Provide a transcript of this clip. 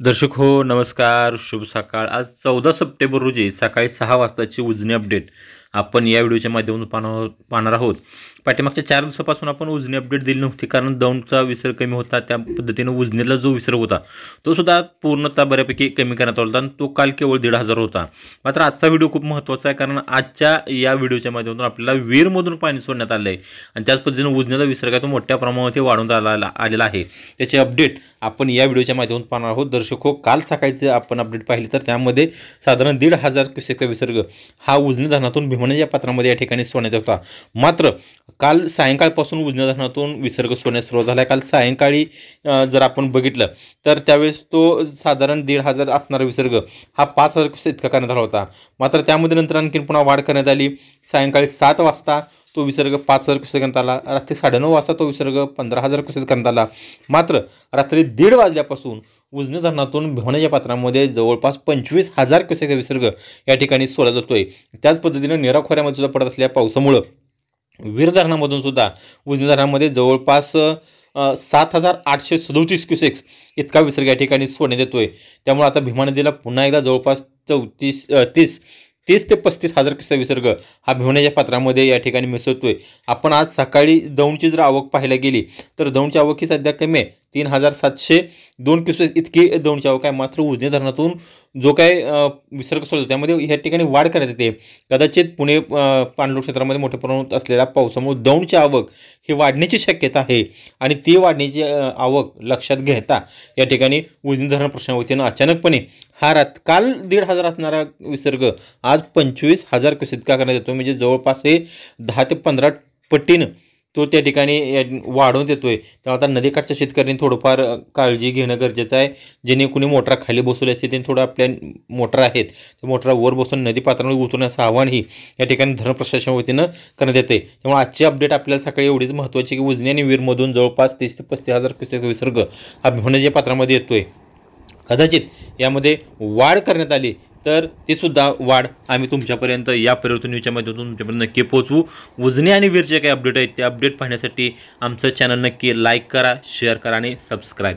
दर्शक हो नमस्कार, शुभ सकाळ। आज 14 सप्टेंबर रोजी सकाळी 6 वाजताची उजनी अपडेट आपण या व्हिडिओच्या माध्यमातून पाहणार आहोत। पाठीमागच्या 4 दिवसापासून आपण उजनी अपडेट दिली नव्हती, कारण दौंडचा विसर्ग कमी होता। त्या पद्धतीने उजनीला जो विसर्ग होता तो सुद्धा पूर्णतः बऱ्यापैकी कमी करण्यात आला होता आणि तो काल केवळ 1,500 होता। मात्र आजचा व्हिडिओ खूप महत्त्वाचा आहे, कारण आजच्या या व्हिडिओच्या माध्यमातून आपल्याला वीरमधून पाणी सोडण्यात आलं आहे आणि त्याच पद्धतीने उजनीचा विसर्ग तो मोठ्या प्रमाणात वाढवून आलेला आहे। त्याचे अपडेट आपण या व्हिडिओच्या माध्यमातून पाहणार आहोत। दर्शक हो, काल सकाळचे आपण अपडेट पाहिली तर त्यामध्ये साधारण 1,500 क्युसेकचा विसर्ग हा उजनी धरणातून भीमण्याच्या पात्रामध्ये या ठिकाणी सोडण्यात होता। मात्र काल सायंकाळपासून उजनी धरणातून विसर्ग सोडण्यास सुरुवात झाला। काल सायंकाळी जर आपण बघितलं तर त्यावेळेस तो साधारण 1,500 असणारा विसर्ग हा 5,000 क्युसेक इतका करण्यात आला होता। मात्र त्यामध्ये नंतर आणखी पुन्हा वाढ करण्यात आली। सायंकाळी 7 वाजता तो विसर्ग 5,000 क्युसेक करण्यात आला। रात्री 9:30 वाजता तो विसर्ग 15,000 क्युसेक करण्यात आला। मात्र रात्री 1:30 वाजल्यापासून उजनी धरणातून भीमण्याच्या पात्रामध्ये जवळपास 25,000 क्युसेकचा विसर्ग या ठिकाणी सोडला जातोय। त्याच पद्धतीने नेरा खोऱ्यामध्ये सुद्धा पडत असलेल्या पावसामुळे वीर धरणामधून सुद्धा उजनी धरणामध्ये जवळपास 7,837 क्युसेक्स इतका विसर्ग या ठिकाणी सोडण्यात येतोय। त्यामुळे आता भीमा नदीला पुन्हा एकदा जवळपास 30 ते 35,000 क्युसेकचा विसर्ग हा भीमण्याच्या पात्रामध्ये या ठिकाणी मिसळतोय। आपण आज सकाळी दौंडची जर आवक पाहायला गेली तर दौंडची आवक ही सध्या कमी आहे, 3,702 क्युसेक इतकी दौंडची आवक आहे। मात्र उजनी धरणातून जो काय विसर्ग सोडतो त्यामध्ये या ठिकाणी वाढ करण्यात येते। कदाचित पुणे पाणलोट क्षेत्रामध्ये मोठ्या प्रमाणात असलेल्या पावसामुळे दौंडची आवक ही वाढण्याची शक्यता आहे आणि ती वाढण्याची आवक लक्षात घेता या ठिकाणी उजनी धरण प्रश्नावतीनं अचानकपणे काल 1,500 असणारा विसर्ग आज 25,000 क्युसेक इतका करण्यात येतो। म्हणजे जवळपास हे 10 ते 15 पटीनं तो त्या ठिकाणी वाढवून देतोय। त्यामुळे आता नदीकाठच्या शेतकऱ्यांनी थोडंफार काळजी घेणं गरजेचं आहे। ज्यांनी कुणी मोटरा खाली बसवली असते त्यांनी थोडं आपल्या मोटर आहेत त्या मोटरा वर बसून नदी पात्रावर उतरण्याचं आव्हानही या ठिकाणी धरण प्रशासनाच्या वतीनं करण्यात येते। त्यामुळे आजची अपडेट आपल्याला सकाळी एवढीच महत्त्वाची की उजनी आणि वीरमधून जवळपास 30 ते 35,000 क्युसेकचा विसर्ग हा भीमण्याच्या पात्रामध्ये येतोय। कदाचित यामध्ये वाढ करण्यात आली तर ती सुद्धा वाढ आम्ही तुमच्यापर्यंत या परिवर्तन न्यूजच्या माध्यमातून तुमच्यापर्यंत नक्की पोहोचवू। उजनी आणि वीरचे काही अपडेट आहेत ते अपडेट पाहण्यासाठी आमचं चॅनल नक्की लाईक करा, शेअर करा आणि सबस्क्राईब